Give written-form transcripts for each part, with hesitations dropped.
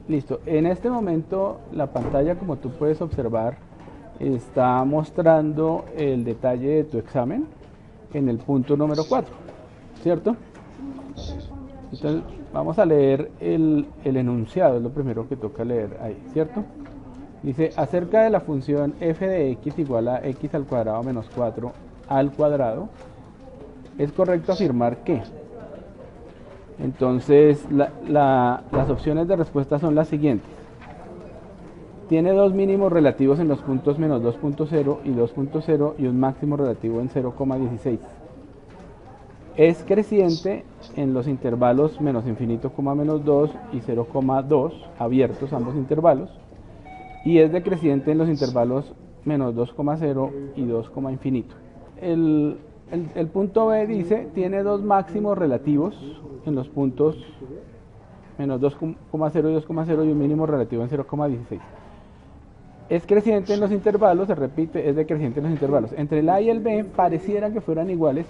Listo. En este momento la pantalla, como tú puedes observar, está mostrando el detalle de tu examen en el punto número 4, ¿cierto? Entonces vamos a leer el enunciado, es lo primero que toca leer ahí, ¿cierto? Dice, acerca de la función f de x igual a x al cuadrado menos 4 al cuadrado, es correcto afirmar que. Entonces, las opciones de respuesta son las siguientes. Tiene dos mínimos relativos en los puntos menos 2.0 y 2.0 y un máximo relativo en 0,16. Es creciente en los intervalos menos infinito, menos 2 y 0,2, abiertos ambos intervalos. Y es decreciente en los intervalos menos 2,0 y 2, infinito. El punto B dice, tiene dos máximos relativos en los puntos menos 2,0 y 2,0 y un mínimo relativo en 0,16. Es creciente en los intervalos, se repite, es decreciente en los intervalos. Entre el A y el B pareciera que fueran iguales,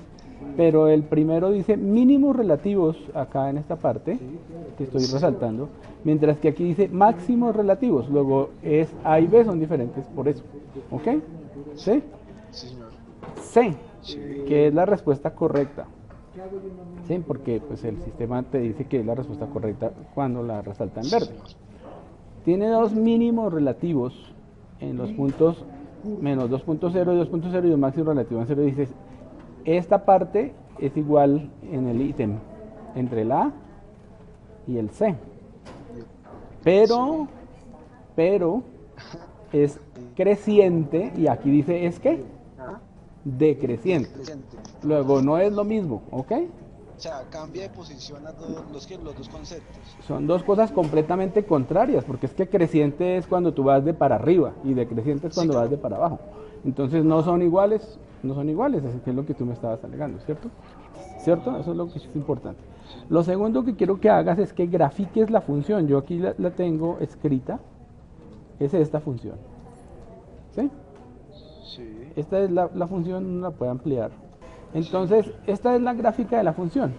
pero el primero dice mínimos relativos acá en esta parte, que estoy resaltando, mientras que aquí dice máximos relativos. Luego es A y B son diferentes por eso. ¿Ok? ¿Sí? Sí, señor. C, Sí. que es la respuesta correcta. ¿Sí? Porque pues, el sistema te dice que es la respuesta correcta cuando la resalta en verde. Tiene dos mínimos relativos en los puntos menos 2.0 y 2.0 y un máximo relativo en 0,16. Esta parte es igual en el ítem entre el A y el C. Pero es creciente y aquí dice es que decreciente. Luego no es lo mismo, ¿ok? O sea, cambia de posición a los dos conceptos. Son dos cosas completamente contrarias, porque es que creciente es cuando tú vas de para arriba y decreciente es cuando vas de para abajo. Entonces no son iguales, así que es lo que tú me estabas alegando, ¿cierto? ¿Cierto? Eso es lo que es importante. Lo segundo que quiero que hagas es que grafiques la función. Yo aquí la tengo escrita, es esta función. ¿Sí? Sí. Esta es la función, no la puedo ampliar. Entonces, esta es la gráfica de la función.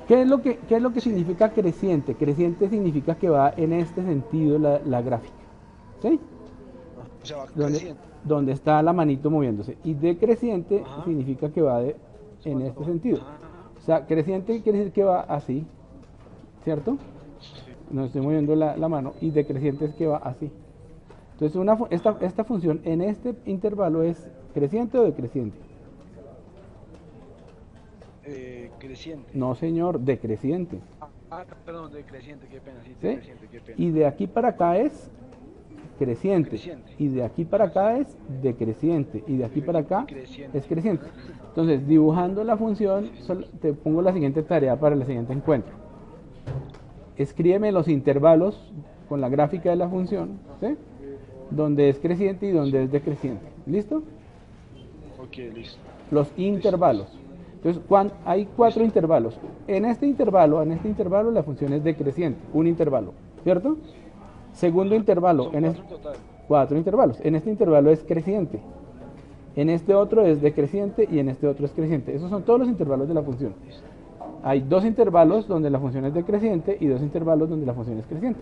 ¿Qué es lo que significa creciente? Creciente significa que va en este sentido la gráfica. ¿Sí? O sea, va creciendo. Donde está la manito moviéndose. Y decreciente significa que va en este sentido. O sea, creciente quiere decir que va así, ¿cierto? No estoy moviendo la mano. Y decreciente es que va así. Entonces, esta función en este intervalo es creciente o decreciente. Creciente. No, señor, decreciente. Perdón, decreciente, qué pena. Sí, ¿Sí? decreciente, qué pena. Y de aquí para acá es creciente. Y de aquí para acá es decreciente. Y de aquí para acá es creciente. Entonces, dibujando la función, te pongo la siguiente tarea para el siguiente encuentro. Escríbeme los intervalos con la gráfica de la función, ¿sí? Donde es creciente y donde es decreciente. ¿Listo? Ok, listo. Los intervalos. Entonces, hay 4 intervalos. En este intervalo la función es decreciente, un intervalo, ¿cierto? Segundo intervalo, Son 4 en total. 4 intervalos. En este intervalo es creciente. En este otro es decreciente y en este otro es creciente. Esos son todos los intervalos de la función. Hay 2 intervalos donde la función es decreciente y 2 intervalos donde la función es creciente.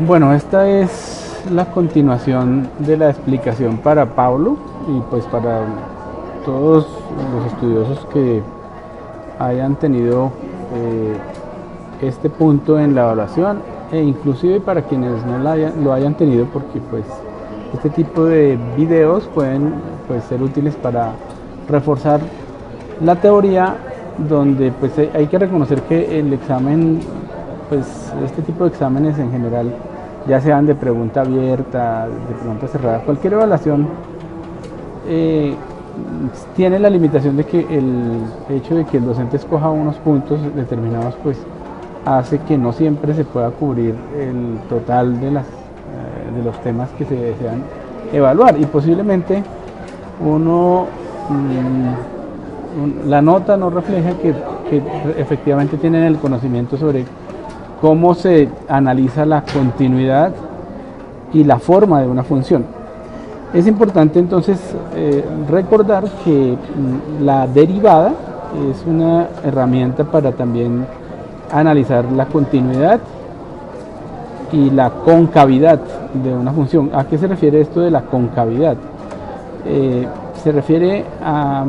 Bueno, esta es la continuación de la explicación para Pablo y pues para todos los estudiosos que hayan tenido este punto en la evaluación e inclusive para quienes no lo hayan tenido, porque pues este tipo de videos pueden pues, ser útiles para reforzar la teoría, donde pues hay que reconocer que el examen, pues este tipo de exámenes en general, ya sean de pregunta abierta, de pregunta cerrada, cualquier evaluación tiene la limitación de que el hecho de que el docente escoja unos puntos determinados pues hace que no siempre se pueda cubrir el total de los temas que se desean evaluar, y posiblemente la nota no refleja que efectivamente tienen el conocimiento sobre cómo se analiza la continuidad y la forma de una función. Es importante entonces recordar que la derivada es una herramienta para también analizar la continuidad y la concavidad de una función. ¿A qué se refiere esto de la concavidad? Se refiere a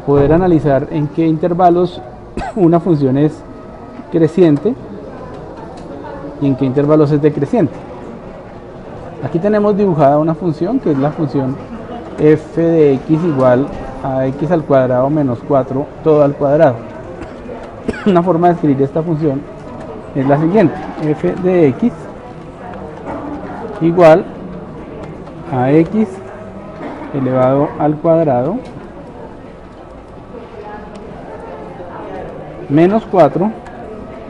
poder analizar en qué intervalos una función es creciente y en qué intervalos es decreciente. Aquí tenemos dibujada una función que es la función f de x igual a x al cuadrado menos 4 todo al cuadrado. Una forma de escribir esta función es la siguiente: f de x igual a x elevado al cuadrado menos 4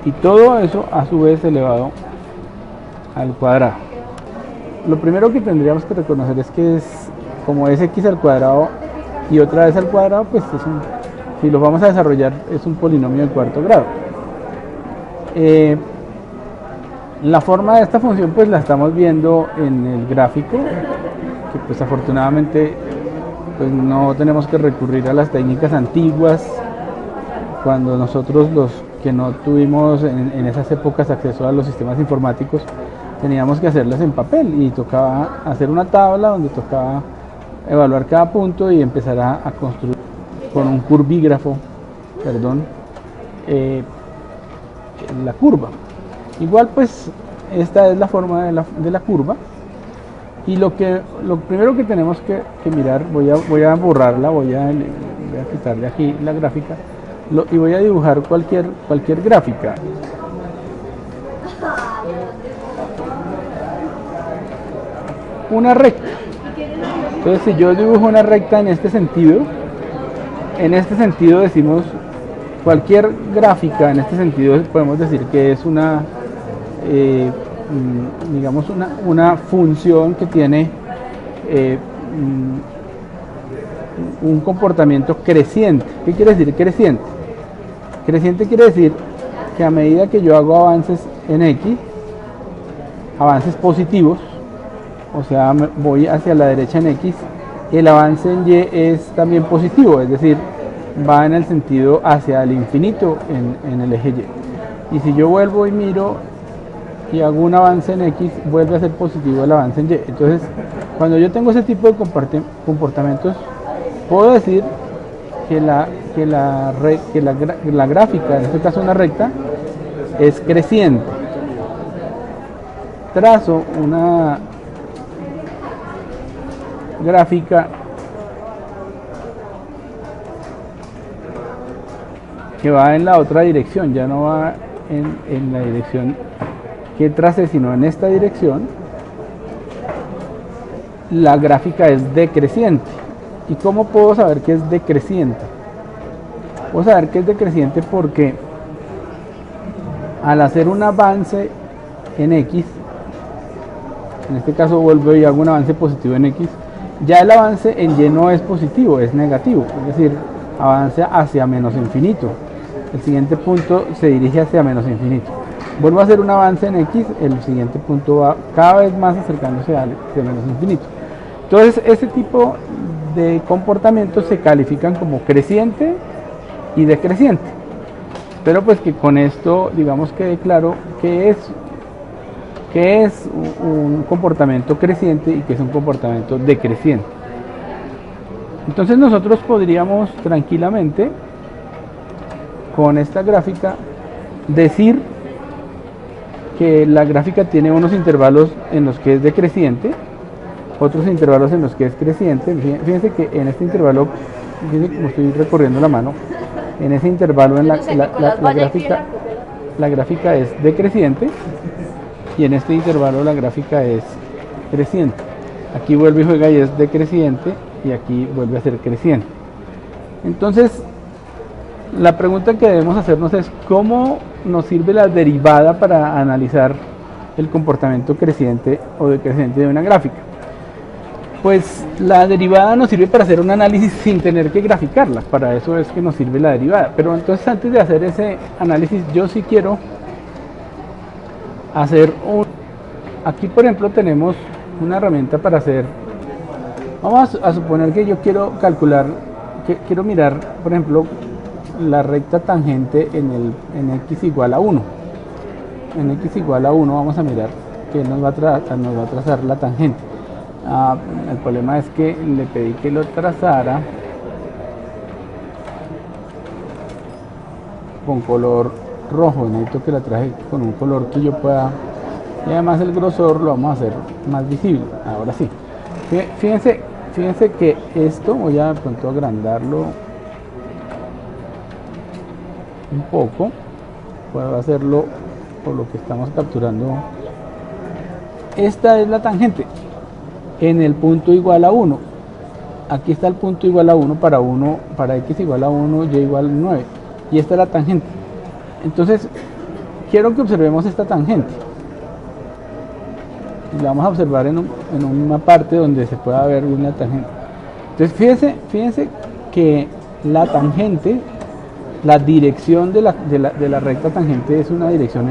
y todo eso a su vez elevado al cuadrado. Lo primero que tendríamos que reconocer es que como es x al cuadrado y otra vez al cuadrado, pues si lo vamos a desarrollar es un polinomio de cuarto grado. La forma de esta función pues la estamos viendo en el gráfico, que pues afortunadamente pues no tenemos que recurrir a las técnicas antiguas. Cuando nosotros, los que no tuvimos en esas épocas acceso a los sistemas informáticos, teníamos que hacerlas en papel y tocaba hacer una tabla donde tocaba evaluar cada punto y empezar a construir con un curvígrafo, la curva. Igual pues esta es la forma de la curva, y lo primero que tenemos que mirar, voy a borrarla, voy a quitarle aquí la gráfica y voy a dibujar cualquier gráfica. Una recta. Entonces, si yo dibujo una recta en este sentido decimos cualquier gráfica, en este sentido podemos decir que es digamos una función que tiene un comportamiento creciente. ¿Qué quiere decir creciente? Creciente quiere decir que a medida que yo hago avances en x, avances positivos, o sea, voy hacia la derecha en x, el avance en y es también positivo, es decir, va en el sentido hacia el infinito en el eje y. Y si yo vuelvo y miro y hago un avance en x, vuelve a ser positivo el avance en y. Entonces, cuando yo tengo ese tipo de comportamientos, puedo decir que la gráfica, en este caso una recta, es creciente. Trazo una gráfica que va en la otra dirección, ya no va en la dirección que tracé, sino en esta dirección. La gráfica es decreciente. ¿Y cómo puedo saber que es decreciente? Puedo saber que es decreciente porque al hacer un avance en x, en este caso vuelvo y hago un avance positivo en x, ya el avance en y no es positivo, es negativo, es decir, avanza hacia menos infinito. El siguiente punto se dirige hacia menos infinito. Vuelvo a hacer un avance en x, el siguiente punto va cada vez más acercándose hacia menos infinito. Entonces, ese tipo de comportamientos se califican como creciente y decreciente. Espero pues que con esto, digamos, quede claro qué es un comportamiento creciente y qué es un comportamiento decreciente. Entonces nosotros podríamos tranquilamente con esta gráfica decir que la gráfica tiene unos intervalos en los que es decreciente, otros intervalos en los que es creciente. Fíjense que en este intervalo, fíjense como estoy recorriendo la mano, en ese intervalo la gráfica es decreciente, y en este intervalo la gráfica es creciente. Aquí vuelve y juega y es decreciente, y aquí vuelve a ser creciente. Entonces, la pregunta que debemos hacernos es ¿cómo nos sirve la derivada para analizar el comportamiento creciente o decreciente de una gráfica? Pues la derivada nos sirve para hacer un análisis sin tener que graficarla. Para eso es que nos sirve la derivada. Pero entonces, antes de hacer ese análisis, yo sí quiero hacer aquí por ejemplo tenemos una herramienta para hacer, vamos a suponer que yo quiero calcular, quiero mirar por ejemplo la recta tangente en x igual a 1. En x igual a 1 vamos a mirar que nos va a trazar la tangente. El problema es que le pedí que lo trazara con color rojo, necesito que la traje con un color que yo pueda, y además el grosor lo vamos a hacer más visible. Ahora sí, fíjense que esto voy a de pronto agrandarlo un poco, puedo hacerlo por lo que estamos capturando. Esta es la tangente en el punto igual a 1. Aquí está el punto igual a 1 para x igual a 1, y igual a 9, y esta es la tangente. Entonces quiero que observemos esta tangente y la vamos a observar en una parte donde se pueda ver bien la tangente. Entonces fíjense que la tangente, la dirección de la recta tangente es una dirección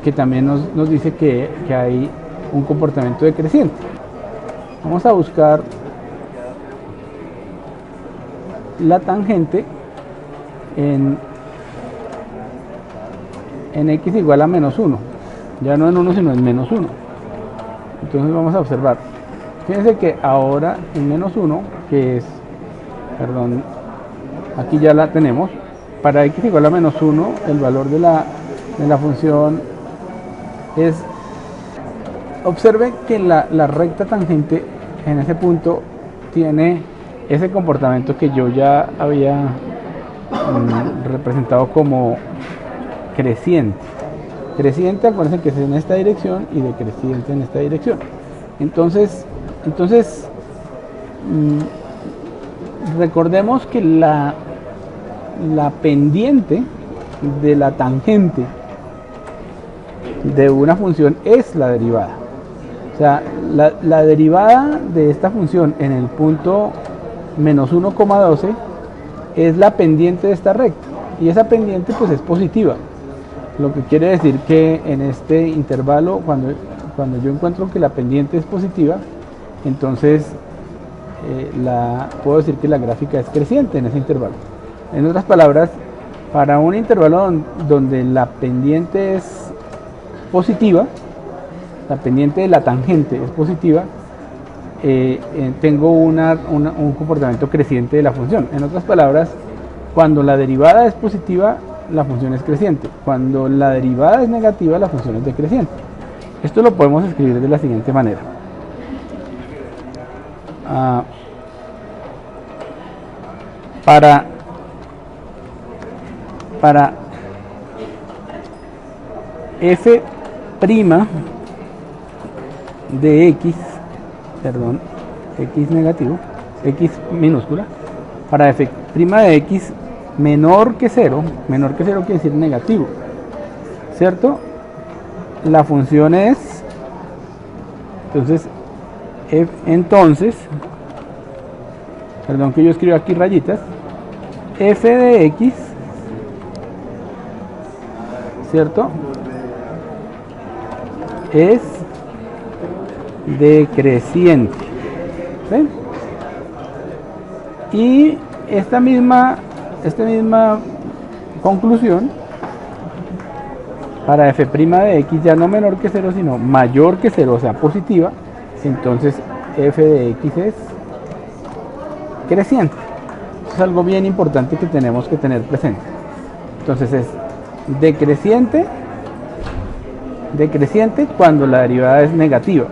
que también nos dice que hay un comportamiento decreciente. Vamos a buscar la tangente en x igual a menos 1, ya no en 1 sino en menos 1. Entonces vamos a observar, fíjense que ahora en menos 1, que es, perdón, aquí ya la tenemos, para x igual a menos 1 el valor de la función es, observen que la recta tangente en ese punto tiene ese comportamiento que yo ya había representado como creciente. Creciente, acuérdense que es en esta dirección, y decreciente en esta dirección. Entonces recordemos que la pendiente de la tangente de una función es la derivada. O sea, la derivada de esta función en el punto menos 1,12 es la pendiente de esta recta, y esa pendiente pues es positiva, lo que quiere decir que en este intervalo, cuando yo encuentro que la pendiente es positiva, entonces puedo decir que la gráfica es creciente en ese intervalo. En otras palabras, para un intervalo donde la pendiente es positiva, la pendiente de la tangente es positiva, tengo un comportamiento creciente de la función. En otras palabras, cuando la derivada es positiva, la función es creciente. Cuando la derivada es negativa, la función es decreciente. Esto lo podemos escribir de la siguiente manera. Para f' de x, perdón, x negativo, x minúscula, para f' de x menor que 0 quiere decir negativo, ¿cierto? La función es, entonces, perdón que yo escribo aquí rayitas, f de x, ¿cierto? Es decreciente. ¿Sí? Y esta misma conclusión para f' de x, ya no menor que 0 sino mayor que 0, o sea positiva, entonces f de x es creciente. Eso es algo bien importante que tenemos que tener presente. Entonces es decreciente cuando la derivada es negativa,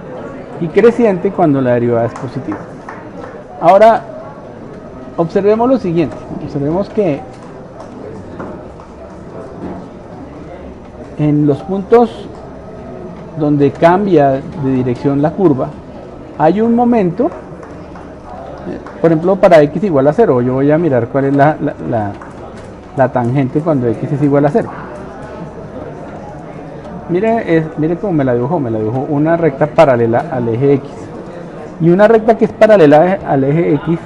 y creciente cuando la derivada es positiva. Ahora observemos lo siguiente, observemos que en los puntos donde cambia de dirección la curva, hay un momento, por ejemplo para x igual a 0, yo voy a mirar cuál es la tangente cuando x es igual a 0. Mire cómo me la dibujó una recta paralela al eje x, y una recta que es paralela al eje x,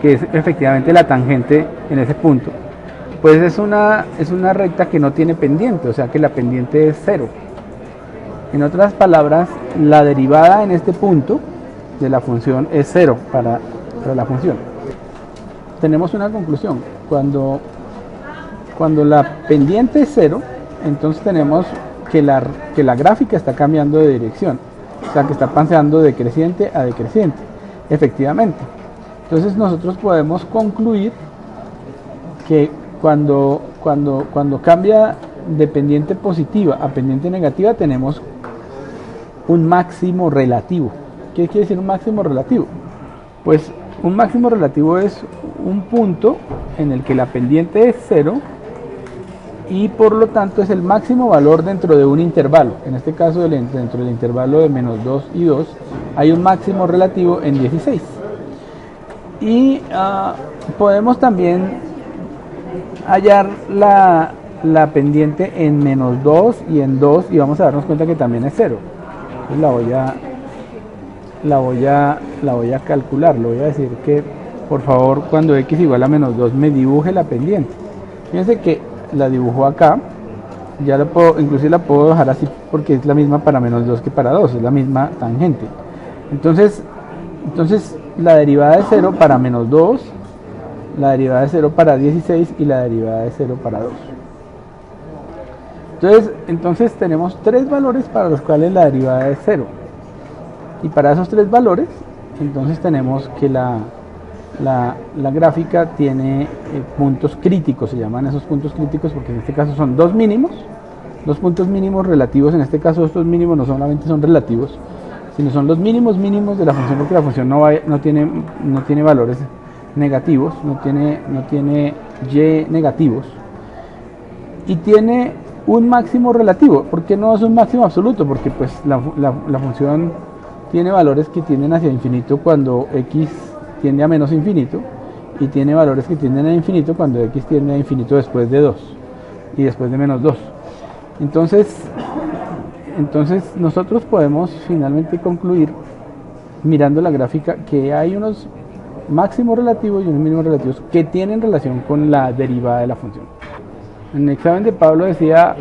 que es efectivamente la tangente en ese punto, pues es una recta que no tiene pendiente, o sea que la pendiente es 0. En otras palabras, la derivada en este punto de la función es 0 para la función. Tenemos una conclusión: cuando Cuando la pendiente es 0, entonces tenemos que la gráfica está cambiando de dirección, o sea que está pasando de creciente a decreciente, efectivamente. Entonces nosotros podemos concluir que cuando cambia de pendiente positiva a pendiente negativa tenemos un máximo relativo. ¿Qué quiere decir un máximo relativo? Pues un máximo relativo es un punto en el que la pendiente es 0 y por lo tanto es el máximo valor dentro de un intervalo. En este caso dentro del intervalo de menos 2 y 2 hay un máximo relativo en 16. Y podemos también hallar la pendiente en menos 2 y en 2 y vamos a darnos cuenta que también es 0. Entonces la voy a calcular, le voy a decir que por favor cuando x igual a menos 2 me dibuje la pendiente. Fíjense que la dibujo acá, ya la puedo, inclusive la puedo dejar así porque es la misma para menos 2 que para 2, es la misma tangente. Entonces la derivada de 0 para menos 2, la derivada de 0 para 16 y la derivada de 0 para 2. Entonces tenemos tres valores para los cuales la derivada es 0. Y para esos tres valores, entonces tenemos que la gráfica tiene puntos críticos, se llaman esos puntos críticos porque en este caso son dos puntos mínimos relativos. En este caso estos mínimos no solamente son relativos, sino son los mínimos de la función, porque la función no tiene valores negativos, no tiene y negativos, y tiene un máximo relativo. ¿Por qué no es un máximo absoluto? Porque pues la función tiene valores que tienden hacia infinito cuando x tiende a menos infinito, y tiene valores que tienden a infinito cuando x tiende a infinito después de 2 y después de menos 2. Entonces nosotros podemos finalmente concluir, mirando la gráfica, que hay unos máximos relativos y unos mínimos relativos que tienen relación con la derivada de la función. En el examen de Pablo decía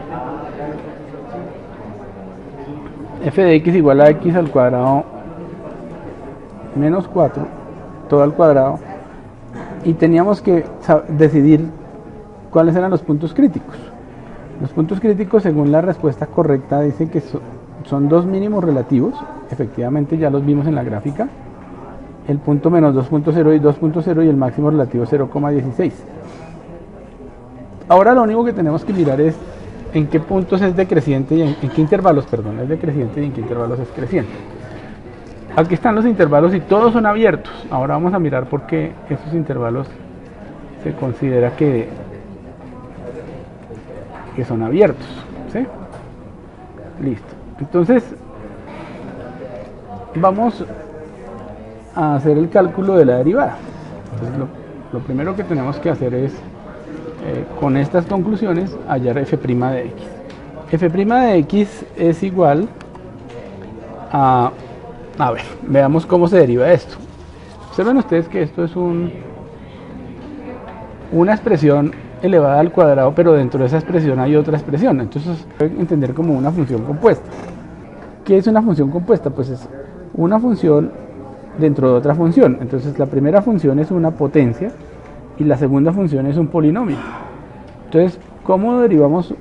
f de x igual a x al cuadrado menos 4 todo al cuadrado, y teníamos que decidir cuáles eran los puntos críticos. Los puntos críticos, según la respuesta correcta, dicen que son dos mínimos relativos. Efectivamente ya los vimos en la gráfica, el punto menos 2.0 y 2.0, y el máximo relativo 0,16. Ahora lo único que tenemos que mirar es en qué puntos es decreciente y en qué intervalos, perdón, es decreciente y en qué intervalos es creciente. Aquí están los intervalos y todos son abiertos. Ahora vamos a mirar por qué esos intervalos se considera que son abiertos, ¿sí? Listo. Entonces vamos a hacer el cálculo de la derivada. Entonces, lo primero que tenemos que hacer es con estas conclusiones hallar f' de x. F' de x es igual a ver, veamos cómo se deriva esto. Observen ustedes que esto es una expresión elevada al cuadrado, pero dentro de esa expresión hay otra expresión. Entonces se puede entender como una función compuesta. ¿Qué es una función compuesta? Pues es una función dentro de otra función. Entonces la primera función es una potencia y la segunda función es un polinomio. Entonces, ¿cómo derivamos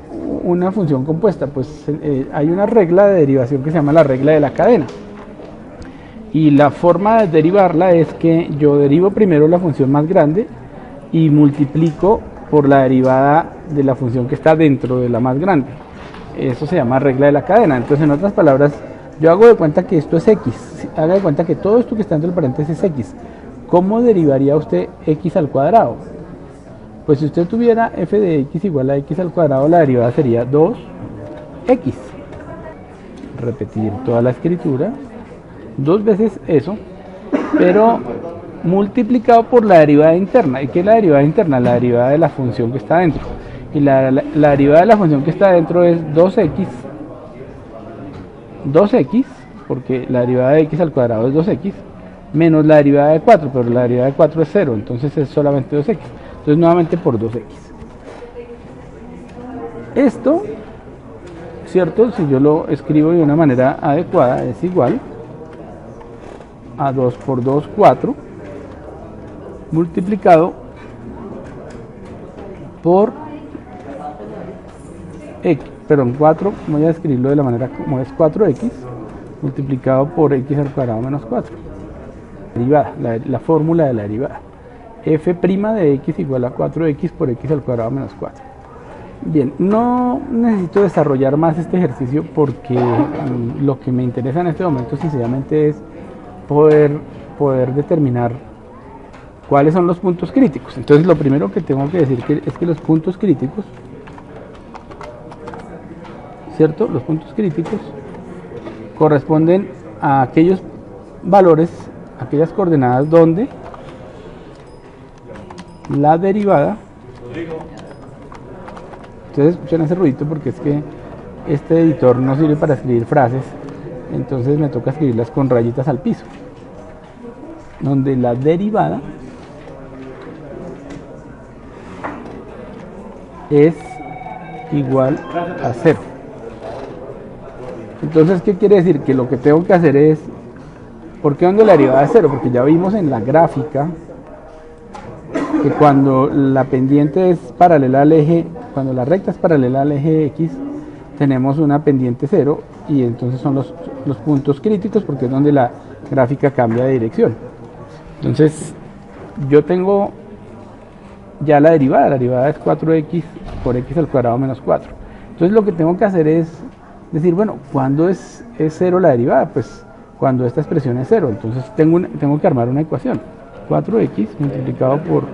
una función compuesta? Pues hay una regla de derivación que se llama la regla de la cadena. Y la forma de derivarla es que yo derivo primero la función más grande y multiplico por la derivada de la función que está dentro de la más grande. Eso se llama regla de la cadena. Entonces, en otras palabras, yo hago de cuenta que esto es x. Haga de cuenta que todo esto que está dentro del paréntesis es x. ¿Cómo derivaría usted x al cuadrado? Pues si usted tuviera f de x igual a x al cuadrado, la derivada sería 2x. Repetir toda la escritura, dos veces eso, pero multiplicado por la derivada interna. ¿Y qué es la derivada interna? La derivada de la función que está dentro. Y la derivada de la función que está dentro es 2x, porque la derivada de x al cuadrado es 2x, menos la derivada de 4, pero la derivada de 4 es 0, entonces es solamente 2x. Entonces nuevamente por 2x. Esto, ¿cierto? Si yo lo escribo de una manera adecuada, es igual a 2 por 2, 4, multiplicado por perdón, 4, voy a escribirlo de la manera como es 4x multiplicado por x al cuadrado menos 4. Derivada, la fórmula de la derivada. F' de x igual a 4x por x al cuadrado menos 4. Bien, no necesito desarrollar más este ejercicio porque lo que me interesa en este momento sencillamente es poder determinar cuáles son los puntos críticos. Entonces lo primero que tengo que decir es que los puntos críticos, ¿cierto? Los puntos críticos corresponden a aquellos valores, aquellas coordenadas donde la derivada, ustedes escuchan ese ruidito porque es que este editor no sirve para escribir frases, entonces me toca escribirlas con rayitas al piso, donde la derivada es igual a 0. Entonces, ¿qué quiere decir? Que lo que tengo que hacer es, ¿por qué donde la derivada es 0? Porque ya vimos en la gráfica que cuando la pendiente es paralela al eje, cuando la recta es paralela al eje X, tenemos una pendiente 0 y entonces son los puntos críticos porque es donde la gráfica cambia de dirección. Entonces, yo tengo ya la derivada es 4x por x al cuadrado menos 4. Entonces lo que tengo que hacer es decir, bueno, ¿cuándo es 0 la derivada? Pues cuando esta expresión es 0. Entonces tengo que armar una ecuación. 4x multiplicado por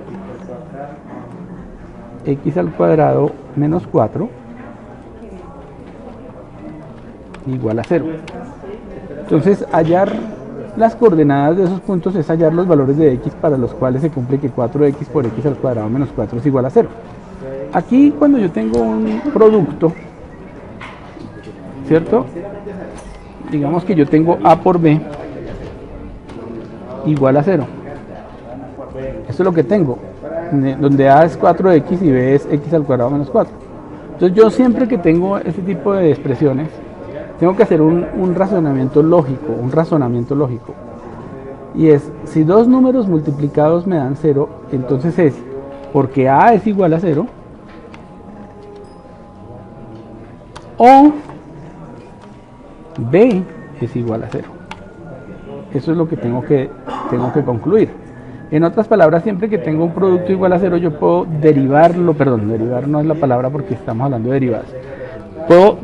x al cuadrado menos 4 igual a 0. Entonces hallar las coordenadas de esos puntos es hallar los valores de x para los cuales se cumple que 4x por x al cuadrado menos 4 es igual a 0. Aquí cuando yo tengo un producto, ¿cierto? Digamos que yo tengo a por b igual a 0. Esto es lo que tengo, donde a es 4x y b es x al cuadrado menos 4. Entonces yo siempre que tengo este tipo de expresiones, tengo que hacer un razonamiento lógico. Y es, si dos números multiplicados me dan 0, entonces es porque a es igual a 0 o b es igual a 0. Eso es lo que tengo que concluir. En otras palabras, siempre que tengo un producto igual a 0, yo puedo derivar no es la palabra porque estamos hablando de derivadas. Puedo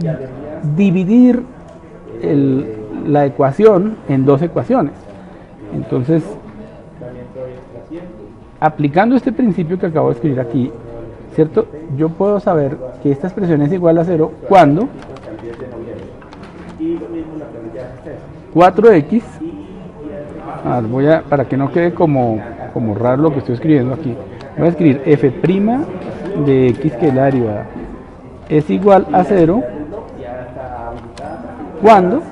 dividir la ecuación en dos ecuaciones. Entonces, aplicando este principio que acabo de escribir aquí, ¿cierto? Yo puedo saber que esta expresión es igual a 0 cuando 4x, para que no quede como raro lo que estoy escribiendo aquí, voy a escribir f' de x, que es la derivada, es igual a 0 cuando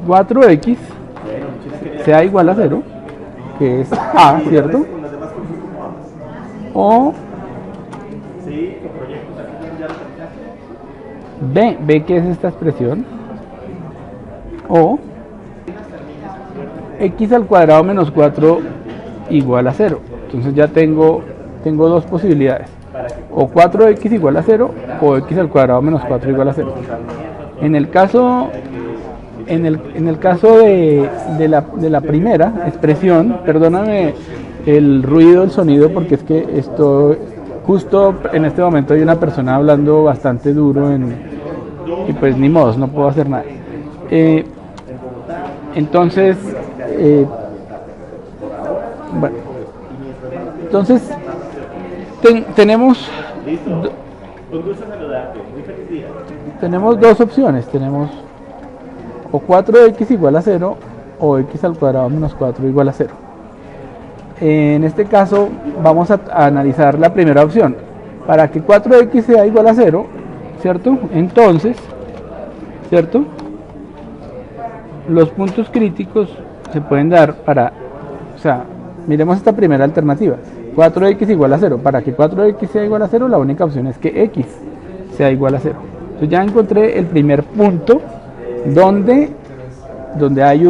4x sea igual a 0, que es a, ¿cierto? O b, que es esta expresión, o x al cuadrado menos 4 igual a 0. Entonces ya tengo dos posibilidades, o 4x igual a 0 o x al cuadrado menos 4 igual a 0. En el caso de la primera expresión, perdóname el ruido, el sonido, porque es que esto justo en este momento hay una persona hablando bastante duro y pues ni modo, no puedo hacer nada. Entonces, bueno, entonces tenemos dos opciones. Tenemos o 4x igual a 0 o x al cuadrado menos 4 igual a 0. En este caso vamos a analizar la primera opción. Para que 4x sea igual a 0, ¿cierto? Entonces, ¿cierto? Los puntos críticos se pueden dar miremos esta primera alternativa. 4x igual a 0. Para que 4x sea igual a 0, la única opción es que x sea igual a 0. Entonces ya encontré el primer punto donde hay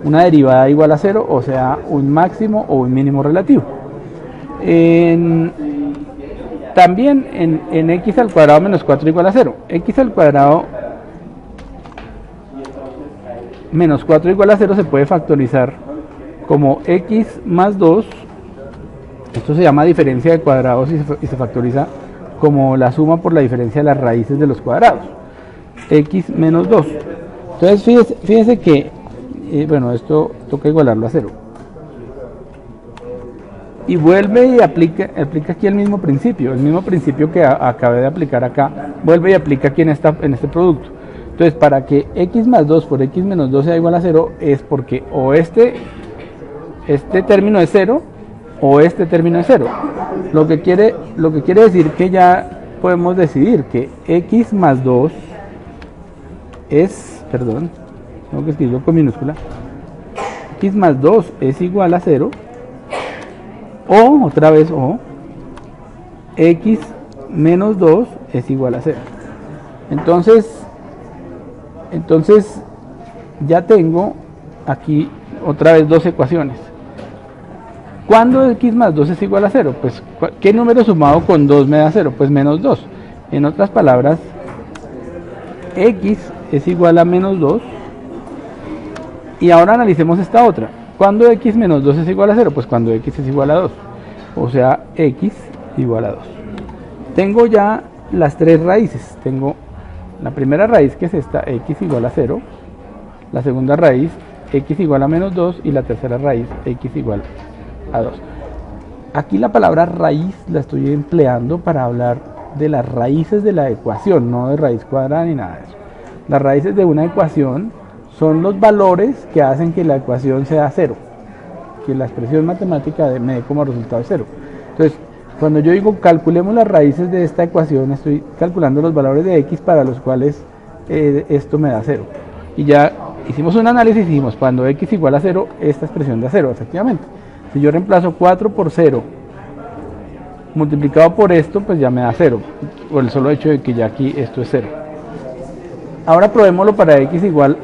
una derivada igual a 0, o sea, un máximo o un mínimo relativo. También en x al cuadrado menos 4 igual a 0. X al cuadrado menos 4 igual a 0 se puede factorizar como x más 2. Esto se llama diferencia de cuadrados y se factoriza como la suma por la diferencia de las raíces de los cuadrados. X menos 2. Entonces fíjese que, bueno, esto toca igualarlo a 0. Y vuelve y aplica aquí el mismo principio que acabé de aplicar acá, vuelve y aplica aquí en este producto. Entonces, para que x más 2 por x menos 2 sea igual a 0, es porque o este término es 0, o este término es 0. Lo que quiere decir que ya podemos decidir que x más 2 es, perdón, tengo que escribirlo con minúscula, x más 2 es igual a 0, o, otra vez, o, x menos 2 es igual a 0. Entonces ya tengo aquí otra vez dos ecuaciones. ¿Cuándo x más 2 es igual a 0? Pues, ¿qué número sumado con 2 me da 0? Pues menos 2. En otras palabras, x es igual a menos 2. Y ahora analicemos esta otra. ¿Cuándo x menos 2 es igual a 0? Pues cuando x es igual a 2. O sea, x igual a 2. Tengo ya las tres raíces. Tengo la primera raíz, que es esta, x igual a 0. La segunda raíz, x igual a menos 2. Y la tercera raíz, x igual a 2. Aquí la palabra raíz la estoy empleando para hablar de las raíces de la ecuación, no de raíz cuadrada ni nada de eso. Las raíces de una ecuación son los valores que hacen que la ecuación sea 0, que la expresión matemática me dé como resultado 0. Entonces, cuando yo digo calculemos las raíces de esta ecuación, estoy calculando los valores de x para los cuales esto me da 0. Y ya hicimos un análisis y dijimos, cuando x igual a 0, esta expresión da 0, efectivamente. Si yo reemplazo 4 por 0 multiplicado por esto, pues ya me da 0, por el solo hecho de que ya aquí esto es 0. Ahora probémoslo para x igual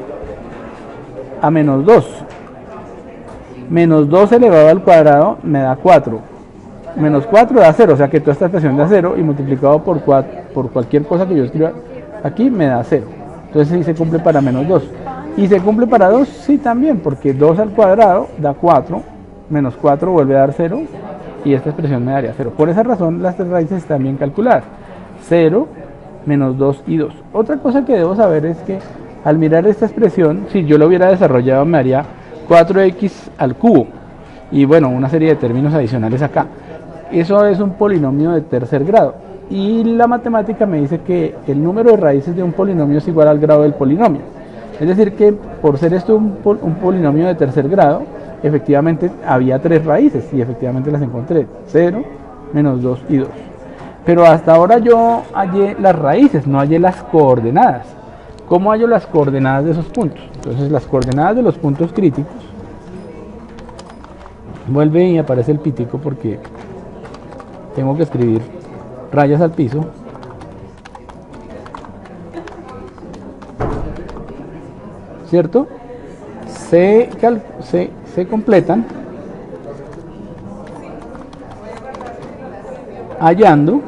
a menos 2. Menos 2 elevado al cuadrado me da 4. Menos 4 da 0, o sea que toda esta expresión da 0, y multiplicado por cualquier cosa que yo escriba aquí me da 0. Entonces sí se cumple para menos 2. ¿Y se cumple para 2? Sí, también, porque 2 al cuadrado da 4, menos 4 vuelve a dar 0, y esta expresión me daría 0. Por esa razón las tres raíces están bien calculadas. 0, menos 2 y 2. Otra cosa que debo saber es que al mirar esta expresión, si yo lo hubiera desarrollado me haría 4x al cubo. Y bueno, una serie de términos adicionales acá. Eso es un polinomio de tercer grado. Y la matemática me dice que el número de raíces de un polinomio es igual al grado del polinomio. Es decir que por ser esto un polinomio de tercer grado, efectivamente había tres raíces y efectivamente las encontré. 0, menos 2 y 2. Pero hasta ahora yo hallé las raíces, no hallé las coordenadas. ¿Cómo hallo las coordenadas de esos puntos? Entonces las coordenadas de los puntos críticos, vuelve y aparece el pítico porque tengo que escribir rayas al piso. ¿Cierto? Se completan hallando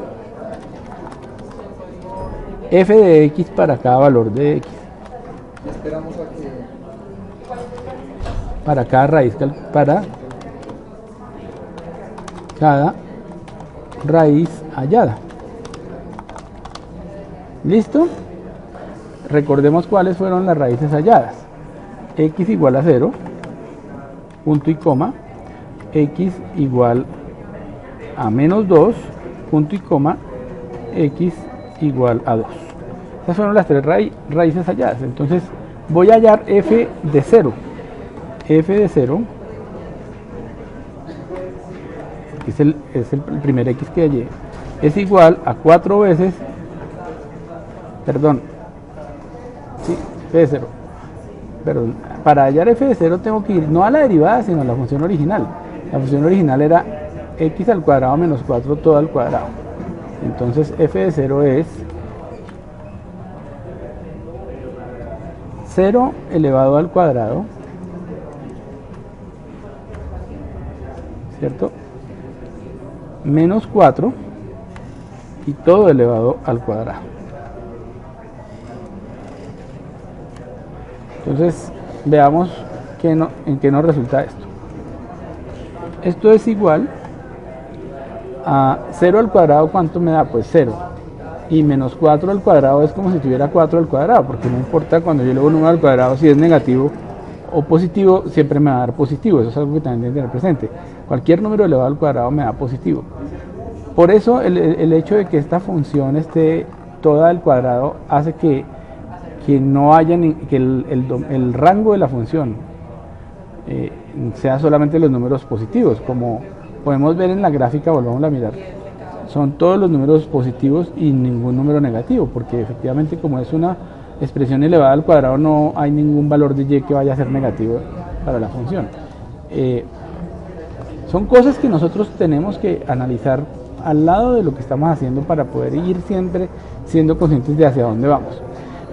f de x para cada valor de x. Esperamos a que... Para cada raíz, para cada raíz hallada. ¿Listo? Recordemos cuáles fueron las raíces halladas. X igual a 0, punto y coma. X igual a menos 2, punto y coma. X igual a 2. Esas fueron las tres raíces halladas. Entonces voy a hallar f de 0. F de 0 es el primer x que hallé, es igual a 4 veces, perdón, sí, f de 0, perdón, para hallar f de 0 tengo que ir no a la derivada sino a la función original. La función original era x al cuadrado menos 4 todo al cuadrado. Entonces f de 0 es 0 elevado al cuadrado, ¿cierto? Menos 4 y todo elevado al cuadrado. Entonces veamos en qué nos resulta esto. Esto es igual a 0 al cuadrado. ¿Cuánto me da? Pues 0. Y menos 4 al cuadrado es como si tuviera 4 al cuadrado, porque no importa cuando yo elevo un número al cuadrado si es negativo o positivo, siempre me va a dar positivo. Eso es algo que también deben tener presente. Cualquier número elevado al cuadrado me da positivo. Por eso el hecho de que esta función esté toda al cuadrado hace que no haya que el rango de la función sea solamente los números positivos. Como podemos ver en la gráfica, volvamos a mirar, son todos los números positivos y ningún número negativo, porque efectivamente como es una expresión elevada al cuadrado no hay ningún valor de y que vaya a ser negativo para la función. Son cosas que nosotros tenemos que analizar al lado de lo que estamos haciendo para poder ir siempre siendo conscientes de hacia dónde vamos.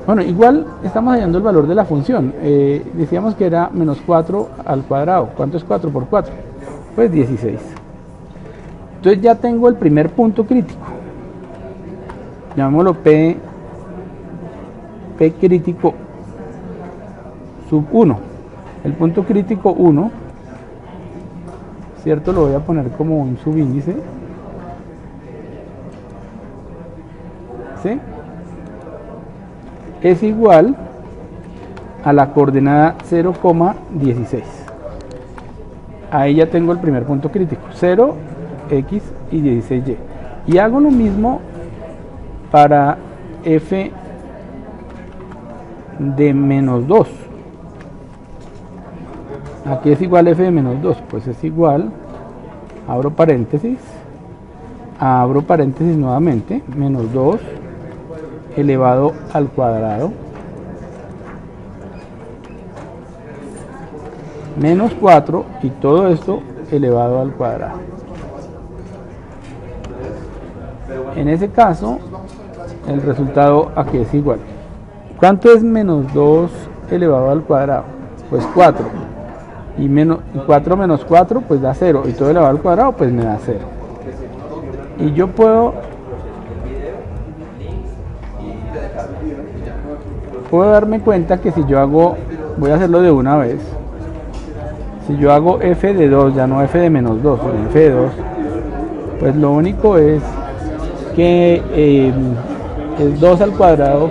Bueno, igual estamos hallando el valor de la función. Decíamos que era menos 4 al cuadrado. ¿Cuánto es 4 por 4? Pues 16. Entonces ya tengo el primer punto crítico. Llamémoslo P crítico sub 1. El punto crítico 1, ¿cierto? Lo voy a poner como un subíndice. ¿Sí? Es igual a la coordenada 0,16. Ahí ya tengo el primer punto crítico, 0, x y 16y. Y hago lo mismo para f de menos 2. Aquí es igual a f de menos 2, pues es igual, abro paréntesis nuevamente, menos 2 elevado al cuadrado menos 4 y todo esto elevado al cuadrado. En ese caso el resultado aquí es igual. ¿Cuánto es menos 2 elevado al cuadrado? Pues 4. Y 4 menos 4 pues da 0 y todo elevado al cuadrado pues me da 0. Y yo puedo darme cuenta que si yo hago, voy a hacerlo de una vez, si yo hago f de 2, ya no f de menos 2, sino f de 2, pues lo único es que es 2 al cuadrado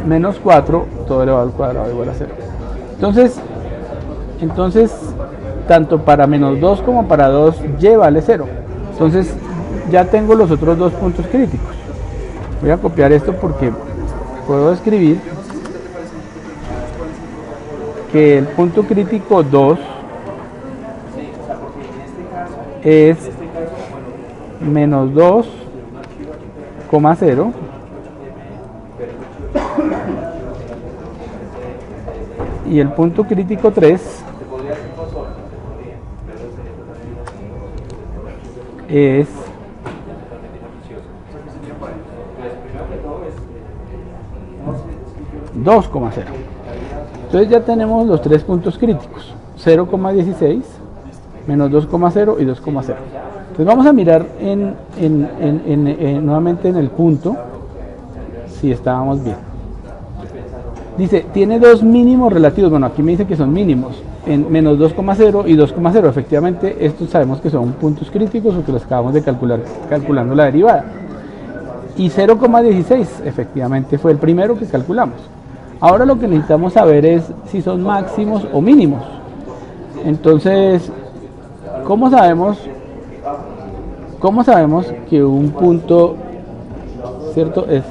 menos 4, todo elevado al cuadrado igual a 0. Entonces tanto para menos 2 como para 2y vale 0. Entonces ya tengo los otros dos puntos críticos. Voy a copiar esto porque puedo escribir que el punto crítico 2 es menos 2,0 y el punto crítico 3 es $2,0. Entonces ya tenemos los tres puntos críticos, 0,16, menos 2,0 y 2,0. Entonces vamos a mirar nuevamente en el punto si estábamos bien. Dice, tiene dos mínimos relativos. Bueno, aquí me dice que son mínimos, en menos 2,0 y 2,0. Efectivamente, estos sabemos que son puntos críticos porque los acabamos de calcular calculando la derivada. Y 0,16 efectivamente fue el primero que calculamos. Ahora lo que necesitamos saber es si son máximos o mínimos. Entonces, ¿cómo sabemos que un punto, cierto, es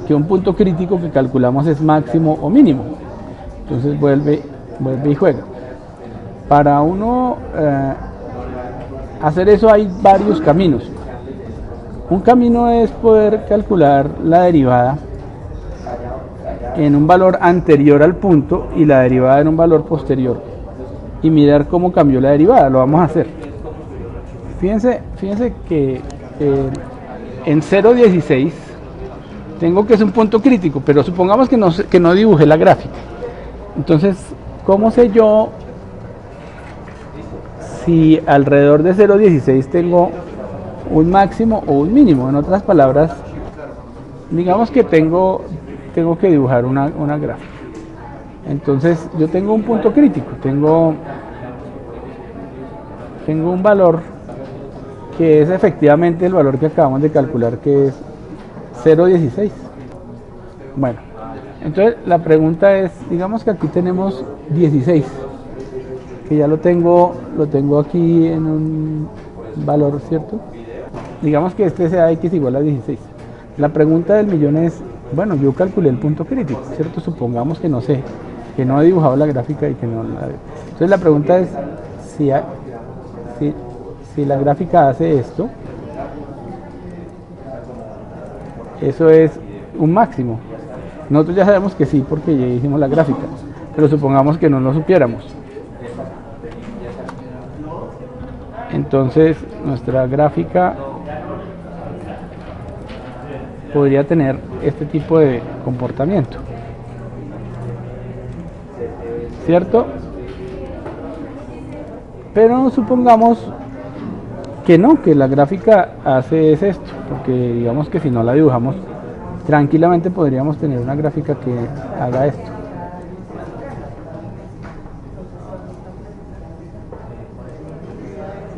que un punto crítico que calculamos es máximo o mínimo? Entonces vuelve y juega. Para uno hacer eso hay varios caminos. Un camino es poder calcular la derivada en un valor anterior al punto y la derivada en un valor posterior y mirar cómo cambió la derivada. Lo vamos a hacer. Fíjense que en 0,16 tengo que es un punto crítico, pero supongamos que no dibujé la gráfica. Entonces, ¿cómo sé yo si alrededor de 0,16 tengo un máximo o un mínimo. En otras palabras, digamos que tengo que dibujar una gráfica. Entonces yo tengo un punto crítico, tengo un valor que es efectivamente el valor que acabamos de calcular, que es 0,16. Bueno, entonces la pregunta es, digamos que aquí tenemos 16, que ya lo tengo aquí en un valor, ¿cierto? Digamos que este sea x igual a 16. La pregunta del millón es, bueno, yo calculé el punto crítico, ¿cierto? Supongamos que no sé, que no he dibujado la gráfica y que no la... Entonces la pregunta es si la gráfica hace esto, eso es un máximo. Nosotros ya sabemos que sí porque ya hicimos la gráfica, pero supongamos que no lo supiéramos. Entonces nuestra gráfica podría tener este tipo de comportamiento, ¿cierto? Pero supongamos que no, que la gráfica hace es esto, porque digamos que si no la dibujamos, tranquilamente podríamos tener una gráfica que haga esto.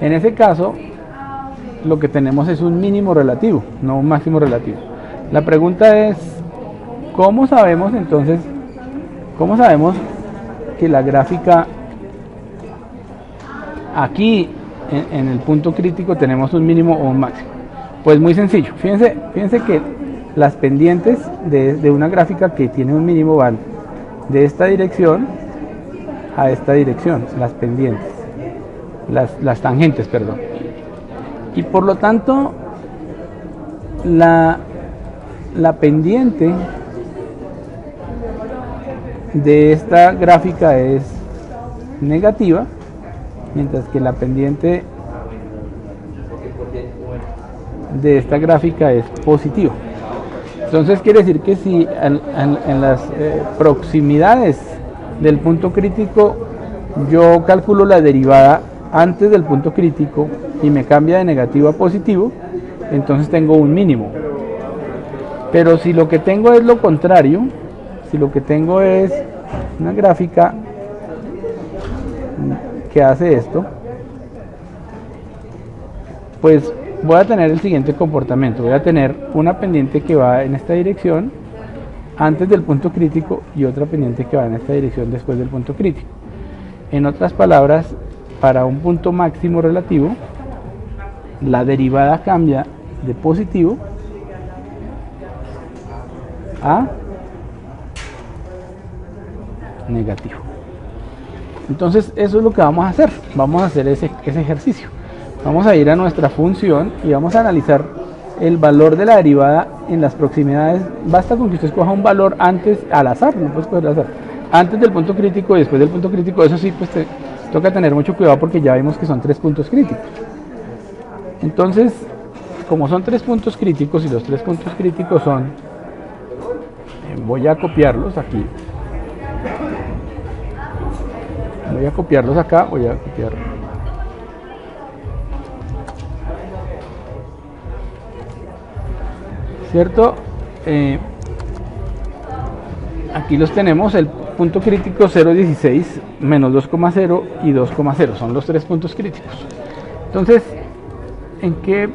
En ese caso, lo que tenemos es un mínimo relativo, no un máximo relativo. La pregunta es, ¿cómo sabemos entonces, que la gráfica aquí en el punto crítico tenemos un mínimo o un máximo? Pues muy sencillo, fíjense que las pendientes de una gráfica que tiene un mínimo van de esta dirección a esta dirección, las pendientes, las tangentes, perdón. Y por lo tanto, la pendiente de esta gráfica es negativa, mientras que la pendiente de esta gráfica es positiva. Entonces quiere decir que si en las proximidades del punto crítico yo calculo la derivada antes del punto crítico y me cambia de negativo a positivo, entonces tengo un mínimo. Pero si lo que tengo es lo contrario, si lo que tengo es una gráfica que hace esto, pues voy a tener el siguiente comportamiento. Voy a tener una pendiente que va en esta dirección antes del punto crítico y otra pendiente que va en esta dirección después del punto crítico. En otras palabras, para un punto máximo relativo, la derivada cambia de positivo a negativo. Entonces eso es lo que vamos a hacer. Vamos a hacer ese ejercicio. Vamos a ir a nuestra función y vamos a analizar el valor de la derivada en las proximidades. Basta con que usted escoja un valor antes, al azar, no puedes escoger al azar, antes del punto crítico y después del punto crítico. Eso sí, pues toca tener mucho cuidado porque ya vimos que son 3 puntos críticos. Entonces, como son 3 puntos críticos y los 3 puntos críticos son, voy a copiarlos aquí, voy a copiarlos acá, voy a copiar ¿cierto? Aquí los tenemos, el punto crítico 0,16, menos 2,0 y 2,0, son los 3 puntos críticos. Entonces, ¿en qué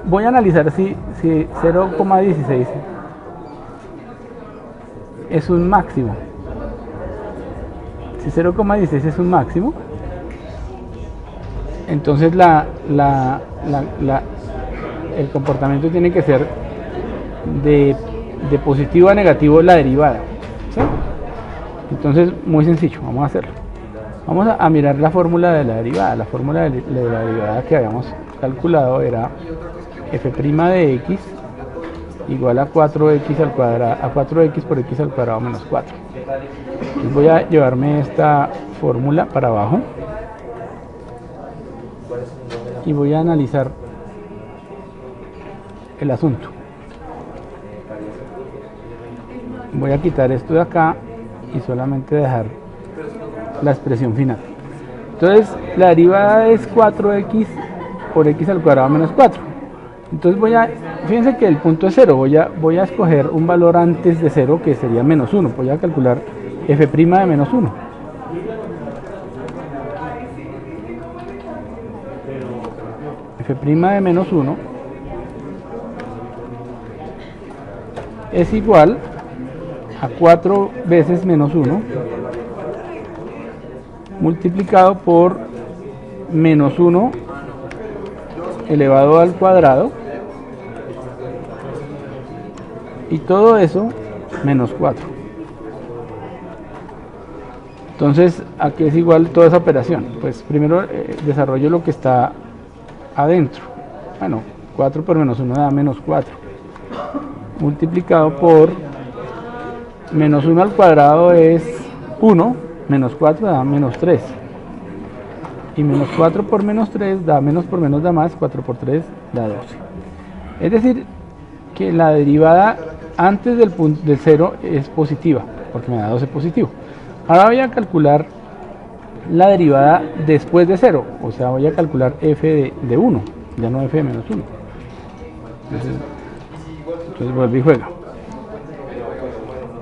voy a analizar si 0,16 es un máximo? Si 0,16 es un máximo, entonces el comportamiento tiene que ser de positivo a negativo la derivada, ¿sí? Entonces, muy sencillo, vamos a hacerlo. Vamos a mirar la fórmula de la derivada. La fórmula de la derivada que habíamos calculado era f' de x igual a 4x al cuadrado, a 4x por x al cuadrado menos 4. Entonces voy a llevarme esta fórmula para abajo y voy a analizar el asunto. Voy a quitar esto de acá y solamente dejar la expresión final. Entonces la derivada es 4x por x al cuadrado menos 4. Entonces fíjense que el punto es 0, voy a escoger un valor antes de 0 que sería menos 1, voy a calcular f' de menos 1. F' de menos 1 es igual a 4 veces menos 1 multiplicado por menos 1 elevado al cuadrado, y todo eso menos 4. Entonces, ¿a qué es igual toda esa operación? Pues primero desarrollo lo que está adentro. Bueno, 4 por menos 1 da menos 4, multiplicado por menos 1 al cuadrado es 1, menos 4 da menos 3. Y menos 4 por menos 3 da menos por menos da más, 4 por 3 da 12. Es decir, que la derivada antes del 0 es positiva, porque me da 12 positivo. Ahora voy a calcular la derivada después de 0, o sea, voy a calcular f de 1, ya no f de menos 1. Entonces vuelve y juega.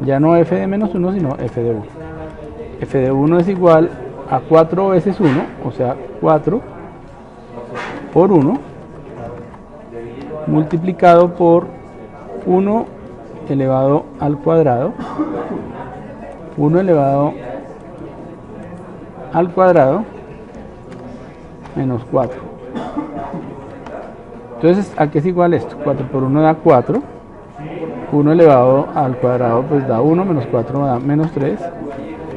Ya no f de menos 1, sino f de 1. F de 1 es igual a 4 veces 1, o sea, 4 por 1, multiplicado por 1 elevado al cuadrado, 1 elevado al cuadrado, menos 4. Entonces, ¿a qué es igual esto? 4 por 1 da 4, 1 elevado al cuadrado pues da 1, menos 4 da menos 3,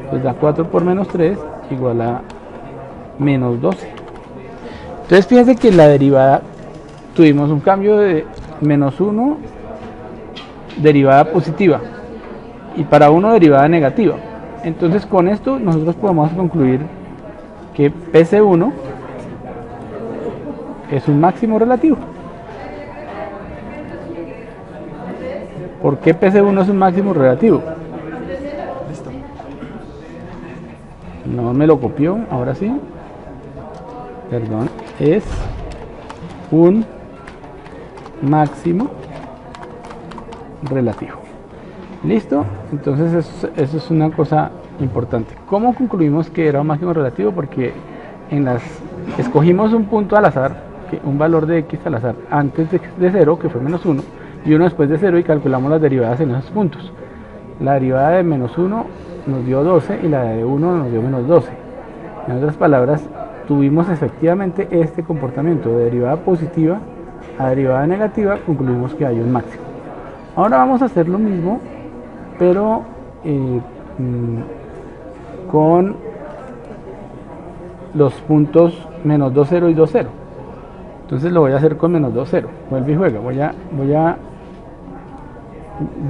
pues da 4 por menos 3 igual a menos 12. Entonces fíjense que la derivada tuvimos un cambio de menos 1 derivada positiva y para 1 derivada negativa. Entonces con esto nosotros podemos concluir que PC1 es un máximo relativo. ¿Por qué PC1 es un máximo relativo? No me lo copió, ahora sí. Perdón, es un máximo relativo. ¿Listo? Entonces eso es una cosa importante. ¿Cómo concluimos que era un máximo relativo? Porque escogimos un punto al azar, un valor de x al azar antes de 0, que fue menos 1, y uno después de 0, y calculamos las derivadas en esos puntos. La derivada de menos 1 nos dio 12 y la de 1 nos dio menos 12. En otras palabras, tuvimos efectivamente este comportamiento de derivada positiva a derivada negativa, concluimos que hay un máximo. Ahora vamos a hacer lo mismo, pero con los puntos menos 2, 0 y 2, 0. Entonces lo voy a hacer con menos 2, 0. Vuelve y juega.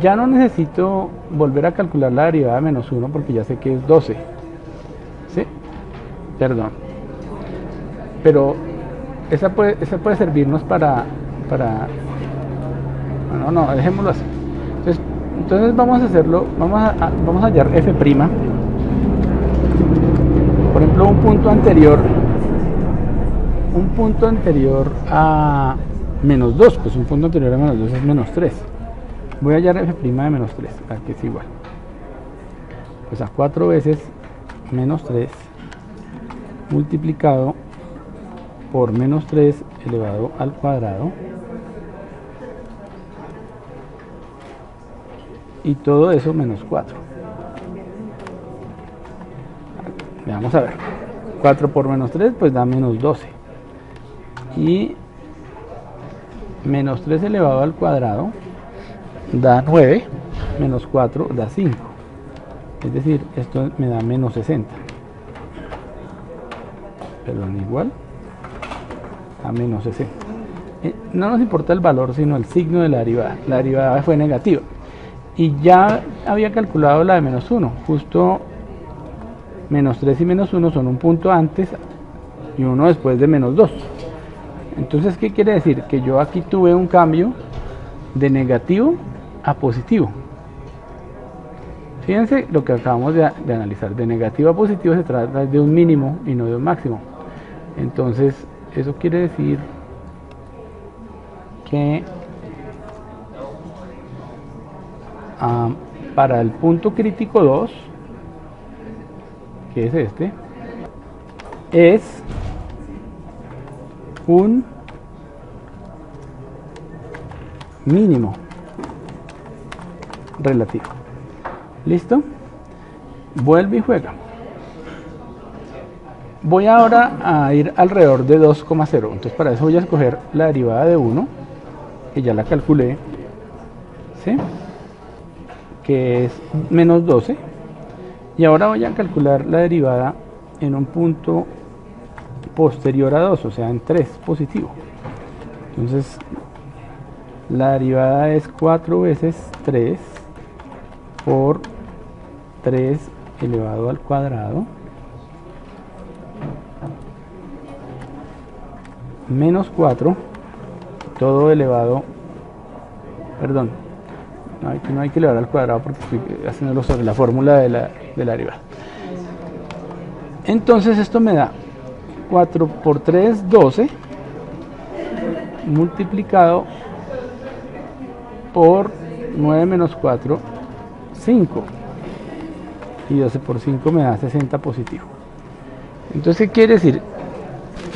Ya no necesito volver a calcular la derivada de menos 1 porque ya sé que es 12. ¿Sí? Perdón. Pero esa puede servirnos para... No, dejémoslo así. Entonces vamos a hacerlo, vamos a hallar f'. Por ejemplo, un punto anterior a menos 2, pues un punto anterior a menos 2 es menos 3. Voy a hallar f' de menos 3, que es igual. Pues a 4 veces menos 3 multiplicado por menos 3 elevado al cuadrado, y todo eso menos 4. Vamos a ver. 4 por menos 3 pues da menos 12. Y menos 3 elevado al cuadrado da 9, menos 4 da 5. Es decir, esto me da menos 60. Perdón, igual a menos 60. No nos importa el valor, sino el signo de la derivada. La derivada fue negativa. Y ya había calculado la de menos 1. Justo menos 3 y menos 1 son un punto antes y uno después de menos 2. Entonces, ¿qué quiere decir? Que yo aquí tuve un cambio de negativo a positivo. Fíjense lo que acabamos de analizar. De negativo a positivo se trata de un mínimo y no de un máximo. Entonces, eso quiere decir que para el punto crítico 2, que es este, es un mínimo relativo. ¿Listo? Vuelve y juega. Voy ahora a ir alrededor de 2,0. Entonces para eso voy a escoger la derivada de 1, que ya la calculé, ¿sí? Que es menos 12. Y ahora voy a calcular la derivada en un punto posterior a 2, o sea en 3 positivo. Entonces la derivada es 4 veces 3 por 3 elevado al cuadrado menos 4 todo elevado, perdón, aquí no hay que elevar al cuadrado porque estoy haciéndolo sobre la fórmula de la derivada. Entonces esto me da 4 por 3, 12 multiplicado por 9 menos 4, 5, y 12 por 5 me da 60 positivo. Entonces, ¿qué quiere decir?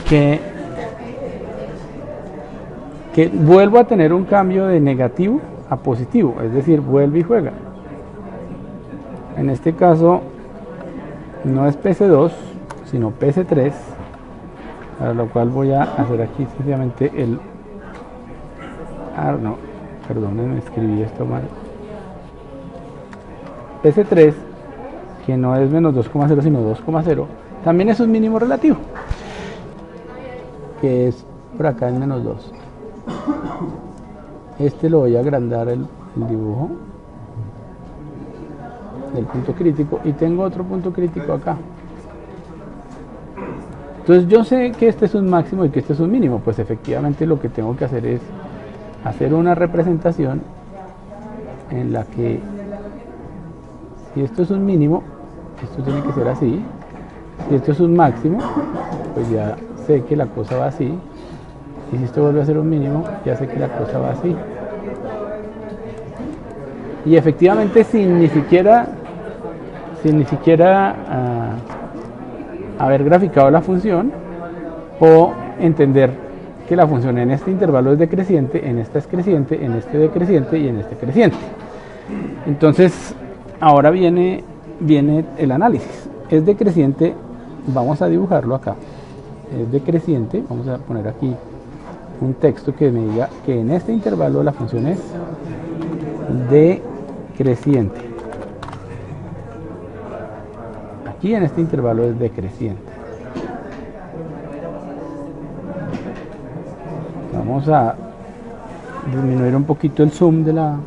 Que vuelvo a tener un cambio de negativo a positivo, es decir, vuelve y juega. En este caso no es PC2 sino PC3, para lo cual voy a hacer aquí sencillamente el no, perdónenme, escribí esto mal. PC3, que no es menos 2,0 sino 2,0, también es un mínimo relativo, que es por acá en menos 2. Este lo voy a agrandar el dibujo del punto crítico, y tengo otro punto crítico acá. Entonces yo sé que este es un máximo y que este es un mínimo. Pues efectivamente lo que tengo que hacer es hacer una representación en la que, si esto es un mínimo, esto tiene que ser así. Si esto es un máximo, pues ya sé que la cosa va así. Y si esto vuelve a ser un mínimo, ya sé que la cosa va así. Y efectivamente, sin ni siquiera haber graficado la función, puedo entender que la función en este intervalo es decreciente, en esta es creciente, en este decreciente y en este creciente. Entonces, ahora viene el análisis. Es decreciente, vamos a dibujarlo acá. Es decreciente, vamos a poner aquí un texto que me diga que en este intervalo la función es decreciente. Aquí en este intervalo es decreciente. Vamos a disminuir un poquito el zoom de la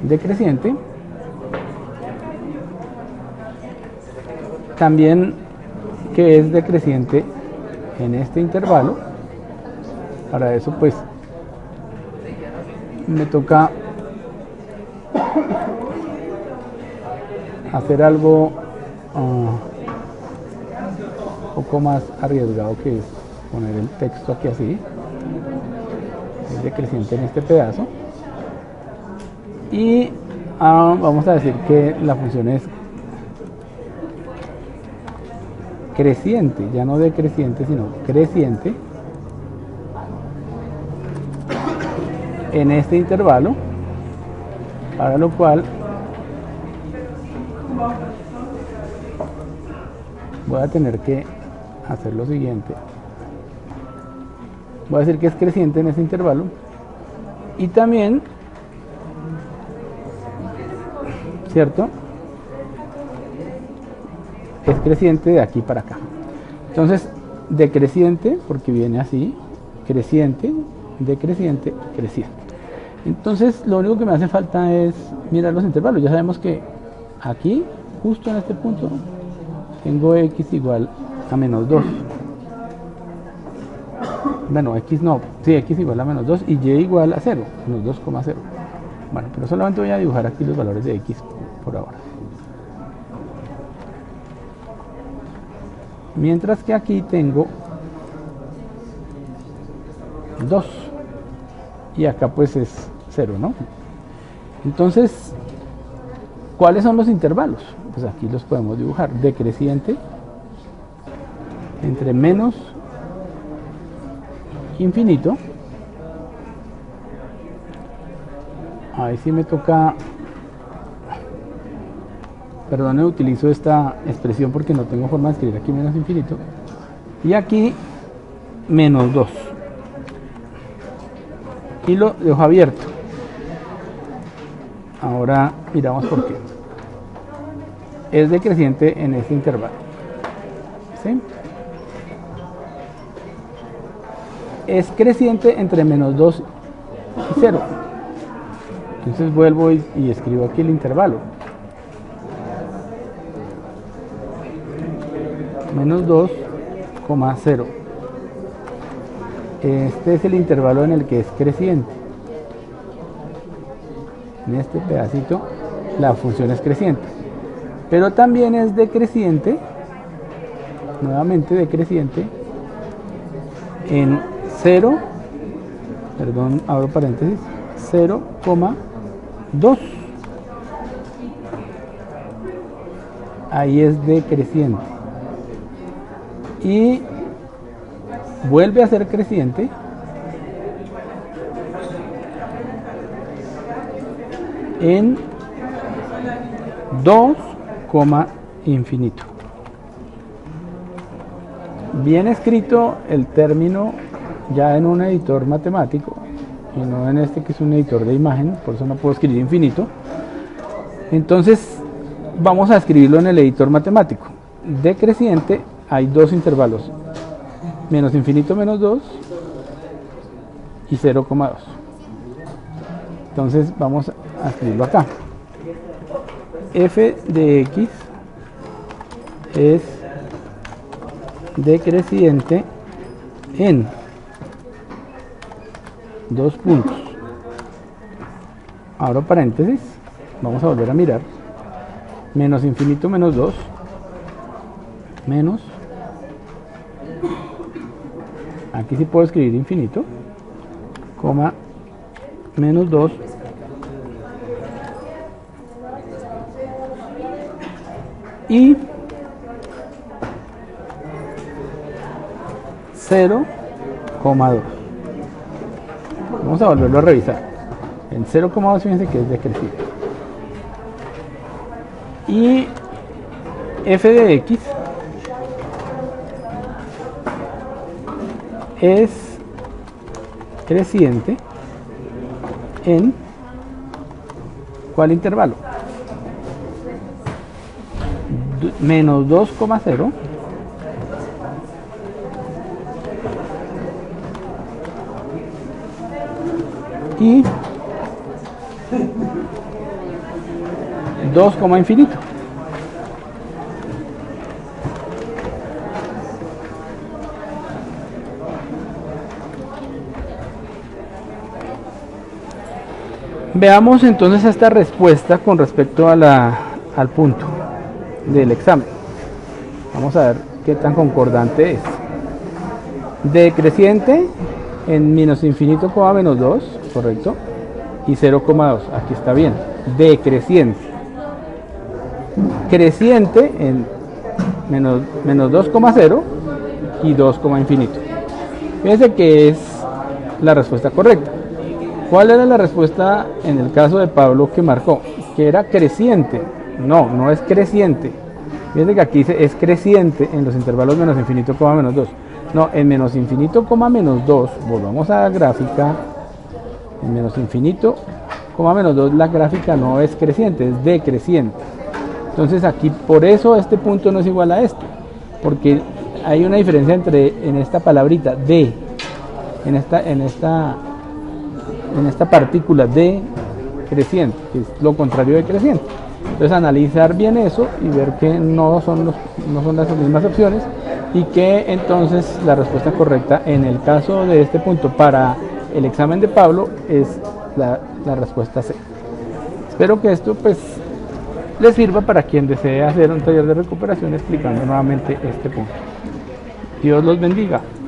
decreciente. También que es decreciente en este intervalo. Para eso pues me toca hacer algo un poco más arriesgado, que es poner el texto aquí así. Es decreciente en este pedazo. Y vamos a decir que la función es creciente, ya no decreciente sino creciente en este intervalo, para lo cual voy a tener que hacer lo siguiente. Voy a decir que es creciente en ese intervalo, y también, ¿cierto?, es creciente de aquí para acá. Entonces, decreciente, porque viene así, creciente, decreciente, creciente. Entonces, lo único que me hace falta es mirar los intervalos. Ya sabemos que aquí, justo en este punto, tengo x igual a menos 2. Bueno, x no, sí, x igual a menos 2 y y igual a 0, menos 2,0. Bueno, pero solamente voy a dibujar aquí los valores de x por ahora. mientras que aquí tengo 2 y acá pues es 0, ¿no? Entonces, ¿cuáles son los intervalos? Pues aquí los podemos dibujar: decreciente entre menos infinito. Ahí sí me toca, perdón, utilizo esta expresión porque no tengo forma de escribir aquí menos infinito, y aquí menos 2, y lo dejo abierto. Ahora miramos por qué. Es decreciente en este intervalo, ¿sí? Es creciente entre menos 2 y 0. Entonces vuelvo y escribo aquí el intervalo. Menos 2,0. Este es el intervalo en el que es creciente. En este pedacito la función es creciente. Pero también es decreciente, nuevamente decreciente, en 0, perdón, abro paréntesis, 0,2. Ahí es decreciente. Y vuelve a ser creciente en 2, infinito. Bien escrito el término ya en un editor matemático y no en este que es un editor de imagen, por eso no puedo escribir infinito. Entonces vamos a escribirlo en el editor matemático. Decreciente, hay dos intervalos: menos infinito menos 2 y 0,2. Entonces vamos a escribirlo acá. F de x es decreciente en 2 puntos. Abro paréntesis, vamos a volver a mirar. Menos infinito menos 2 menos, aquí sí puedo escribir infinito, coma, menos 2 y 0,2. Vamos a volverlo a revisar. En 0,2 fíjense que es decreciente. Y f de x es creciente en ¿cuál intervalo? Menos 2,0 y 2, infinito. Veamos entonces esta respuesta con respecto a al punto del examen. Vamos a ver qué tan concordante es. Decreciente en menos infinito, menos 2, correcto, y 0,2, aquí está bien. Decreciente. Creciente en menos 2,0 y 2, infinito. Fíjense que es la respuesta correcta. ¿Cuál era la respuesta en el caso de Pablo que marcó? Que era creciente. No, no es creciente. Fíjense que aquí es creciente en los intervalos menos infinito, menos 2. No, en menos infinito, menos 2, volvamos a la gráfica. En menos infinito, menos 2, la gráfica no es creciente, es decreciente. Entonces aquí, por eso este punto no es igual a este, porque hay una diferencia en esta palabrita de, en esta partícula de creciente, que es lo contrario de creciente. Entonces analizar bien eso y ver que no son las mismas opciones, y que entonces la respuesta correcta en el caso de este punto para el examen de Pablo es la respuesta C. Espero que esto pues les sirva para quien desee hacer un taller de recuperación explicando nuevamente este punto. Dios los bendiga.